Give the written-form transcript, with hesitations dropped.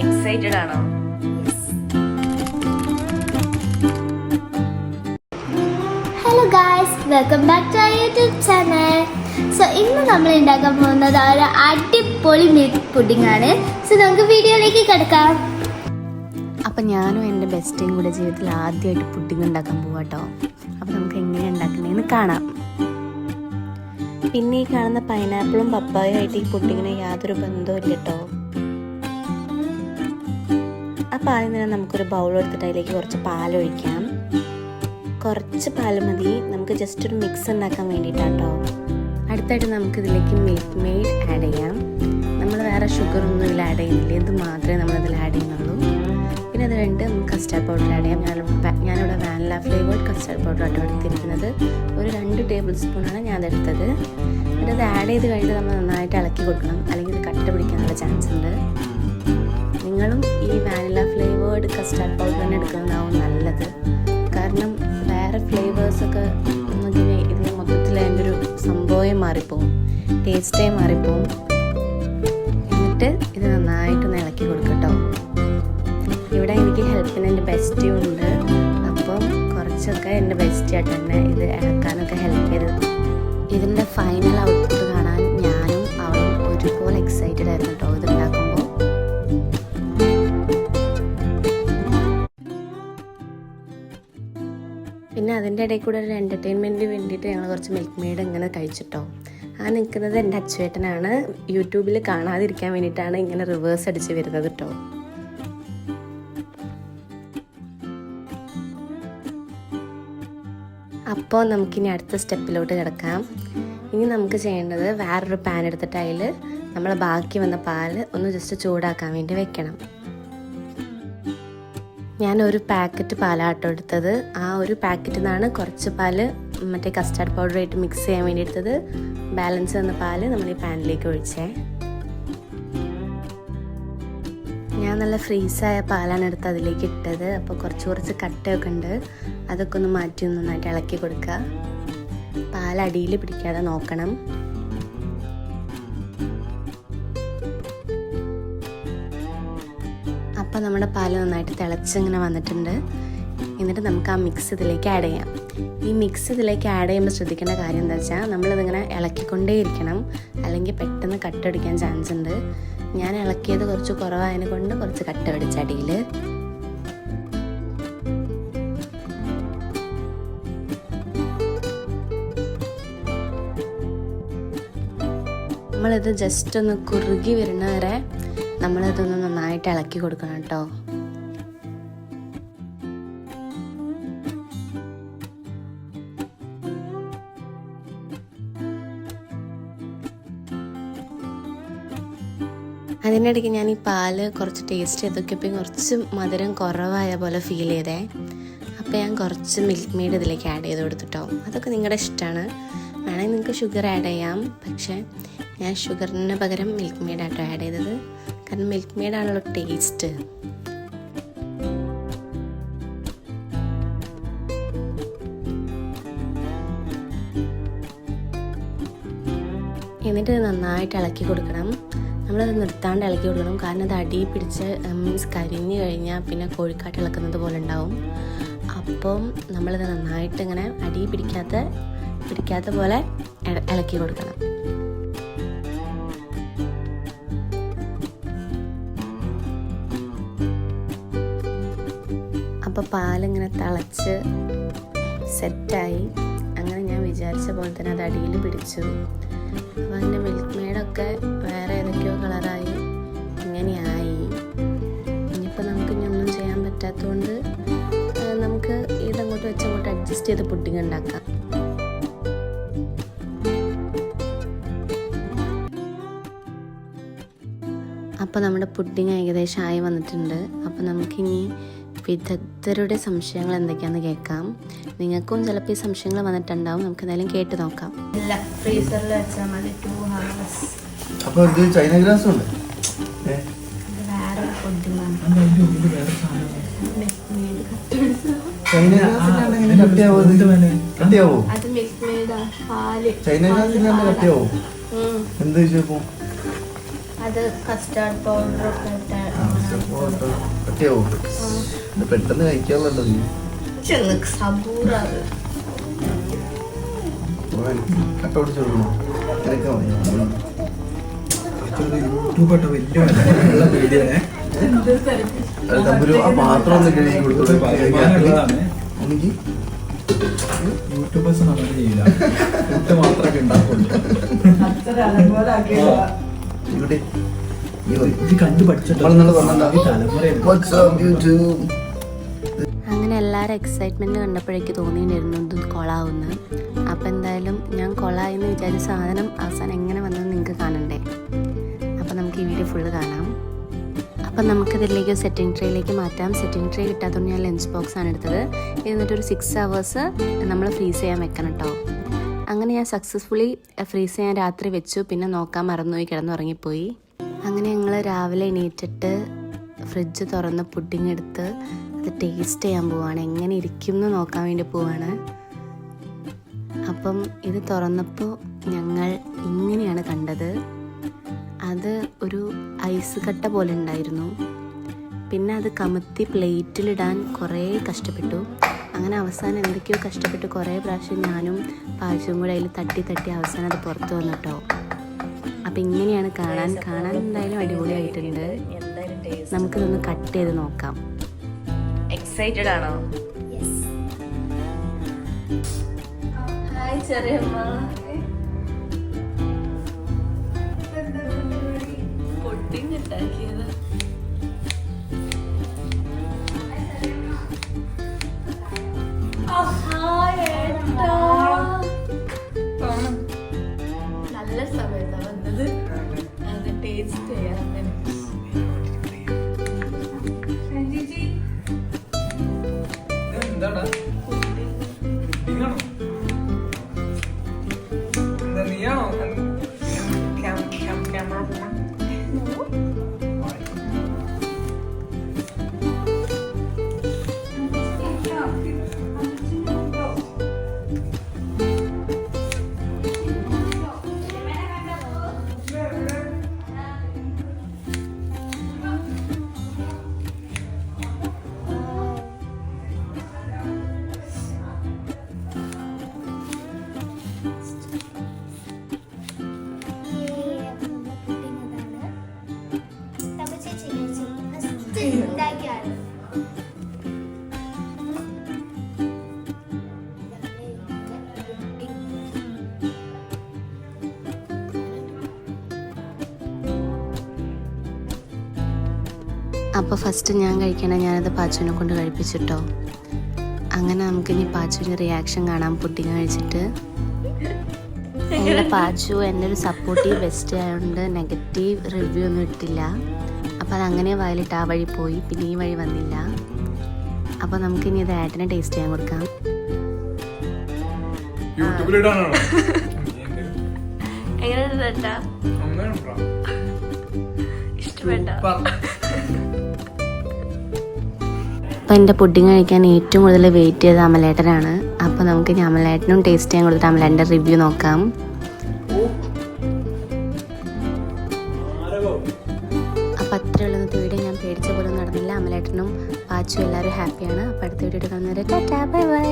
Excited ആണോ? Hello guys, welcome back to YouTube channel. So ഇന്ന് നമ്മൾ ഉണ്ടാക്കാൻ പോകുന്നത് ഒരു അടിപൊളി മിൽക്ക് പുഡിംഗ് ആണ്. സോ നമുക്ക് വീഡിയോയിലേക്ക് കിടക്കാം. അപ്പം ഞാനും എൻ്റെ ബെസ്റ്റും കൂടെ ജീവിതത്തിൽ ആദ്യമായിട്ട് പുഡിംഗ് ഉണ്ടാക്കാൻ പോവാട്ടോ. അപ്പം നമുക്ക് എങ്ങനെ ഉണ്ടാക്കണമെന്ന് കാണാം. പിന്നെ ഈ കാണുന്ന പൈനാപ്പിളും പപ്പായും ആയിട്ട് ഈ പുഡിങ്ങിന് യാതൊരു ബന്ധവും ഇല്ല കേട്ടോ. അപ്പോൾ ആദ്യം തന്നെ നമുക്കൊരു ബൗൾ എടുത്തിട്ട് അതിലേക്ക് കുറച്ച് പാലൊഴിക്കാം. കുറച്ച് പാൽ മതി, നമുക്ക് ജസ്റ്റ് ഒരു മിക്സ് ഉണ്ടാക്കാൻ വേണ്ടിയിട്ടാട്ടോ. അടുത്തായിട്ട് നമുക്കിതിലേക്ക് മിൽക്ക് മെയ്ഡ് ആഡ് ചെയ്യാം. നമ്മൾ വേറെ ഷുഗറൊന്നും ഇതിൽ ആഡ് ചെയ്യുന്നില്ല, ഇത് മാത്രമേ നമ്മളിതിൽ ആഡ് ചെയ്യുന്നുള്ളൂ. പിന്നെ അത് കഴിഞ്ഞിട്ട് നമുക്ക് കസ്റ്റാർഡ് പൗഡർ ആഡ് ചെയ്യാം. ഞാനിവിടെ വാനില ഫ്ലേവേർഡ് കസ്റ്റാർഡ് പൗഡർ ആട്ടോ എടുത്തിരിക്കുന്നത്. ഒരു 2 ടേബിൾ സ്പൂണാണ് ഞാൻ അതെടുത്തത്. എന്നിട്ട് അത് ആഡ് ചെയ്ത് കഴിഞ്ഞിട്ട് നമ്മൾ നന്നായിട്ട് ഇളക്കി കൊടുക്കണം, അല്ലെങ്കിൽ ഇത് കട്ട പിടിക്കാനുള്ള ചാൻസ് ഉണ്ട്. നിങ്ങളും ഈ വാനില ഫ്ലേവേർഡ് കസ്റ്റാർഡ് പൗഡർ തന്നെ എടുക്കുന്നതാവും നല്ലത്. കാരണം വേറെ ഫ്ലേവേഴ്സൊക്കെ ഇതിന് മൊത്തത്തിൽ അതിൻ്റെ ഒരു സംഭവമേ മാറിപ്പോവും, ടേസ്റ്റേ മാറിപ്പോവും. എന്നിട്ട് ഇത് നന്നായിട്ടൊന്ന് ഇളക്കി കൊടുക്കട്ടോ. ഇവിടെ എനിക്ക് ഹെൽപ്പിന് എൻ്റെ ബെസ്റ്റിയും ഉണ്ട്. അപ്പം കുറച്ചൊക്കെ എൻ്റെ ബെസ്റ്റിയായിട്ട് തന്നെ ഇത് ഇളക്കാനൊക്കെ ഹെൽപ്പ് ചെയ്തത്. ഇതിൻ്റെ ഫൈനൽ ഔട്ട്പുട്ട് കാണാൻ ഞാനും അവളും ഒരുപോലെ എക്സൈറ്റഡ് ആയിരുന്നു കേട്ടോ ഇത് ഉണ്ടാക്കുമ്പോൾ. പിന്നെ അതിൻ്റെ ഇടയിൽ കൂടെ ഒരു എൻ്റർടൈൻമെൻറ്റിന് വേണ്ടിയിട്ട് ഞങ്ങൾ കുറച്ച് മിൽക്ക് മെയ്ഡ് ഇങ്ങനെ കഴിച്ചിട്ടോ. ആ നിൽക്കുന്നത് എൻ്റെ അച്ചുവേട്ടനാണ്. യൂട്യൂബിൽ കാണാതിരിക്കാൻ വേണ്ടിയിട്ടാണ് ഇങ്ങനെ റിവേഴ്സ് അടിച്ച് വരുന്നത് കേട്ടോ. അപ്പോൾ നമുക്കിനി അടുത്ത സ്റ്റെപ്പിലോട്ട് കിടക്കാം. ഇനി നമുക്ക് ചെയ്യേണ്ടത് വേറൊരു പാൻ എടുത്തിട്ട് അതിൽ നമ്മൾ ബാക്കി വന്ന പാല് ഒന്ന് ജസ്റ്റ് ചൂടാക്കാൻ വേണ്ടി വെക്കണം. ഞാനൊരു പാക്കറ്റ് പാലാട്ടോ എടുത്തത്. ആ ഒരു പാക്കറ്റിൽ നിന്നാണ് കുറച്ച് പാല് മറ്റേ കസ്റ്റാർഡ് പൗഡറായിട്ട് മിക്സ് ചെയ്യാൻ വേണ്ടി എടുത്തത്. ബാലൻസ് വന്ന പാല് നമ്മൾ ഈ പാനിലേക്ക് ഒഴിച്ചേ. ഞാൻ നല്ല ഫ്രീസായ പാലാണ് എടുത്ത് അതിലേക്ക് ഇട്ടത്. അപ്പോൾ കുറച്ച് കട്ടയൊക്കെ ഉണ്ട്, അതൊക്കെ ഒന്ന് മാറ്റി നന്നായിട്ട് ഇളക്കി കൊടുക്കുക. പാൽ അടിയിൽ പിടിക്കാതെ നോക്കണം. അപ്പോൾ നമ്മുടെ പാൽ നന്നായിട്ട് തിളച്ചിങ്ങനെ വന്നിട്ടുണ്ട്. എന്നിട്ട് നമുക്ക് ആ മിക്സ് ഇതിലേക്ക് ആഡ് ചെയ്യാം. ഈ മിക്സ് ഇതിലേക്ക് ആഡ് ചെയ്യുമ്പോൾ ശ്രദ്ധിക്കേണ്ട കാര്യം എന്താ വെച്ചാൽ നമ്മളിതിങ്ങനെ ഇളക്കിക്കൊണ്ടേയിരിക്കണം, അല്ലെങ്കിൽ പെട്ടെന്ന് കട്ട പിടിക്കാൻ ചാൻസ് ഉണ്ട്. ഞാൻ ഇളക്കിയത് കുറച്ച് കുറവായതിനെ കൊണ്ട് കുറച്ച് കട്ട പിടിച്ച അടിയിൽ. നമ്മളിത് ജസ്റ്റ് ഒന്ന് കുറുകി വരുന്ന വരെ നമ്മളിതൊന്ന് നന്നായിട്ട് ഇളക്കി കൊടുക്കണം കേട്ടോ. അതിനിടയ്ക്ക് ഞാൻ ഈ പാല് കുറച്ച് ടേസ്റ്റ് ചെയ്തൊക്കെയപ്പോൾ കുറച്ച് മധുരം കുറവായ പോലെ ഫീൽ ചെയ്തേ. അപ്പോൾ ഞാൻ കുറച്ച് മിൽക്ക് മെയ്ഡ് ഇതിലേക്ക് ആഡ് ചെയ്ത് കൊടുത്തിട്ടോ. അതൊക്കെ നിങ്ങളുടെ ഇഷ്ടമാണ്, വേണമെങ്കിൽ നിങ്ങൾക്ക് ഷുഗർ ആഡ് ചെയ്യാം. പക്ഷേ ഞാൻ ഷുഗറിന് പകരം മിൽക്ക് മെയ്ഡ് ആട്ടോ ആഡ് ചെയ്തത്. കാരണം മിൽക്ക് മെയ്ഡാണല്ലോ ടേസ്റ്റ്. എന്നിട്ട് നന്നായിട്ട് ഇളക്കി കൊടുക്കണം. നമ്മളത് നിർത്താണ്ട് ഇളക്കി കൊടുക്കണം, കാരണം അത് അടി പിടിച്ച് മീൻസ് കരിഞ്ഞ് കഴിഞ്ഞാൽ പിന്നെ കോഴിക്കാട്ട് ഇളക്കുന്നത് പോലെ ഉണ്ടാവും. അപ്പം നമ്മളിത് നന്നായിട്ട് ഇങ്ങനെ അടി പിടിക്കാത്ത പോലെ ഇളക്കി കൊടുക്കണം. അപ്പോൾ പാലിങ്ങനെ തിളച്ച് സെറ്റായി. അങ്ങനെ ഞാൻ വിചാരിച്ച പോലെ തന്നെ അത് അടിയിൽ പിടിച്ചു. അപ്പോൾ അതിൻ്റെ മിൽക്ക് മെയ്ഡൊക്കെ വേറെ ഏതൊക്കെയോ കളറായി ഇങ്ങനെയായി. ഇനിയിപ്പോൾ നമുക്ക് ഇനി ഒന്നും ചെയ്യാൻ പറ്റാത്തതുകൊണ്ട് നമുക്ക് ഇതങ്ങോട്ട് വെച്ചങ്ങോട്ട് അഡ്ജസ്റ്റ് ചെയ്ത് പുഡിംഗ് ഉണ്ടാക്കാം. അപ്പോൾ നമ്മുടെ പുഡിംഗ് ഏകദേശം ആയി വന്നിട്ടുണ്ട്. അപ്പോൾ നമുക്കിനി വിദഗ്ധരുടെ സംശയങ്ങൾ എന്തൊക്കെയാണെന്ന് കേൾക്കാം. നിങ്ങൾക്കും ചിലപ്പോൾ ഈ സംശയങ്ങൾ വന്നിട്ടുണ്ടാവും. നമുക്ക് എന്തായാലും കേട്ട് നോക്കാം. ഇല്ല, ഫ്രീസറിൽ വെച്ചാൽ മതി 2 hours. അപ്പോൾ ഇത് ചൈന ഗ്രാസ് ഉണ്ട്. വേറെ പുഡിംഗാണ്. China grass കട്ടിയാവോ? അത് മിൽക്ക് മെയ്ഡാ, പാല്. ചൈന ഗ്രാസ് കട്ടിയാവോ? എന്ത് ചോദിച്ചപ്പോ അത് കസ്റ്റാർഡ് പൗഡർ ഒക്കെ പറ്റിയാവോ ഇത് പെട്ടെന്ന് കഴിക്കാനുള്ളത് സബൂറാത് കട്ട പിടിച്ച് കൊടുക്കണോ തിരക്കാൻ മതി യൂട്യൂബ് വലിയ വീഡിയോ അത് തമ്പുരു ആ പാത്രം ഒന്ന് കഴുകി കൊടുത്തു എനിക്ക് യൂട്യൂബേഴ്സ് അങ്ങനെ ചെയ്യില്ല ഫുഡ് മാത്രമേ ഉണ്ടാക്കുള്ളൂ ഇവിടെ ഇത് കണ്ടു പഠിച്ചിട്ട് What's up, YouTube? അങ്ങനെ എല്ലാവരും എക്സൈറ്റ്മെൻറ്റ് കണ്ടപ്പോഴേക്ക് തോന്നിയിട്ടുണ്ടായിരുന്നു ഇത് കൊളാവുന്നു. അപ്പോൾ എന്തായാലും ഞാൻ കൊളായെന്ന് വിചാരിച്ച സാധനം അവസാനം എങ്ങനെ വന്നതെന്ന് നിങ്ങൾക്ക് കാണണ്ടേ. അപ്പോൾ നമുക്ക് ഈ വീഡിയോ ഫുള്ള് കാണാം. അപ്പം നമുക്കിതിലേക്ക് സെറ്റിംഗ് ട്രേയിലേക്ക് മാറ്റാം. സെറ്റിംഗ് ട്രേ കിട്ടാത്തതുകൊണ്ട് ഞാൻ ലഞ്ച് ബോക്സ് ആണ് എടുത്തത്. എന്നിട്ടൊരു 6 hours നമ്മൾ ഫ്രീസ് ചെയ്യാൻ വെക്കണം കേട്ടോ. അങ്ങനെ ഞാൻ സക്സസ്ഫുള്ളി ഫ്രീസ് ചെയ്യാൻ രാത്രി വെച്ചു. പിന്നെ നോക്കാൻ മറന്നുപോയി, കിടന്നുറങ്ങിപ്പോയി. അങ്ങനെ ഞങ്ങൾ രാവിലെ എണീറ്റിട്ട് ഫ്രിഡ്ജ് തുറന്ന് പുഡിങ് എടുത്ത് അത് ടേസ്റ്റ് ചെയ്യാൻ പോവാണ്. എങ്ങനെ ഇരിക്കും എന്ന് നോക്കാൻ വേണ്ടി പോവാണ്. അപ്പം ഇത് തുറന്നപ്പോൾ ഞങ്ങൾ ഇങ്ങനെയാണ് കണ്ടത്. അത് ഒരു ഐസ് കട്ട പോലെ ഉണ്ടായിരുന്നു. പിന്നെ അത് കമത്തി പ്ലേറ്റിലിടാൻ കുറേ കഷ്ടപ്പെട്ടു. അങ്ങനെ അവസാനം എന്തൊക്കെയോ കഷ്ടപ്പെട്ട് കുറേ പ്രാവശ്യം ഞാനും പാച്ചും കൂടെ അതിൽ തട്ടി തട്ടി അവസാനം അത് പുറത്ത് വന്നു കേട്ടോ. അപ്പം ഇങ്ങനെയാണ് കാണാൻ എന്തായാലും അടിപൊളിയായിട്ടുണ്ട്. നമുക്കിതൊന്ന് കട്ട് ചെയ്ത് നോക്കാം. എക്സൈറ്റഡ് ആണോ? ഹായ് ചെറിയമ്മ. പുഡിങ് ഉണ്ടാക്കിയത് നല്ല സമയത്താണ് വന്നത്. അത് ടേസ്റ്റ് ചെയ്യാൻ എന്താണ് നീയാണോ ക്യാമറ ഉണ്ടാക്കിയാണ്. അപ്പോൾ ഫസ്റ്റ് ഞാൻ കഴിക്കണ ഞാനത് പാച്ചുവിനെ കൊണ്ട് കഴിപ്പിച്ചിട്ടോ. അങ്ങനെ നമുക്കിനി പാച്ചുവിൻ്റെ റിയാക്ഷൻ കാണാം പുഡിങ് കഴിച്ചിട്ട്. എൻ്റെ പാച്ചു എൻ്റെ ഒരു സപ്പോർട്ടീവ് ബെസ്റ്റ് ആയതുകൊണ്ട് നെഗറ്റീവ് റിവ്യൂ ഒന്നും ഇട്ടില്ല. അപ്പോൾ അതങ്ങനെ വയലിട്ട് ആ വഴി പോയി. പിന്നെ ഈ വഴി വന്നില്ല. അപ്പോൾ നമുക്കിനി ഇത് ഏട്ടനെ ടേസ്റ്റ് ചെയ്യാൻ കൊടുക്കാം. എങ്ങനെയുണ്ട് ഇഷ്ടപ്പെട്ട? അപ്പോൾ എൻ്റെ പുഡിങ് കഴിക്കാൻ ഏറ്റവും കൂടുതൽ വെയിറ്റ് ചെയ്തത് അമലേട്ടനാണ്. അപ്പോൾ നമുക്ക് ഇനി അമലേട്ടനും ടേസ്റ്റ് ചെയ്യാൻ കൊടുത്തിട്ട് അമലേട്ടൻ്റെ റിവ്യൂ നോക്കാം. അപ്പോൾ അത്രയുള്ള ഇന്നത്തെ വീഡിയോ. ഞാൻ പേടിച്ച പോലെ നടന്നില്ല. അമലേട്ടനും പാച്ചും എല്ലാവരും ഹാപ്പിയാണ്. അപ്പോൾ അടുത്ത വീഡിയോ കാണുന്നവരെ ടാറ്റാ ബൈ ബൈ.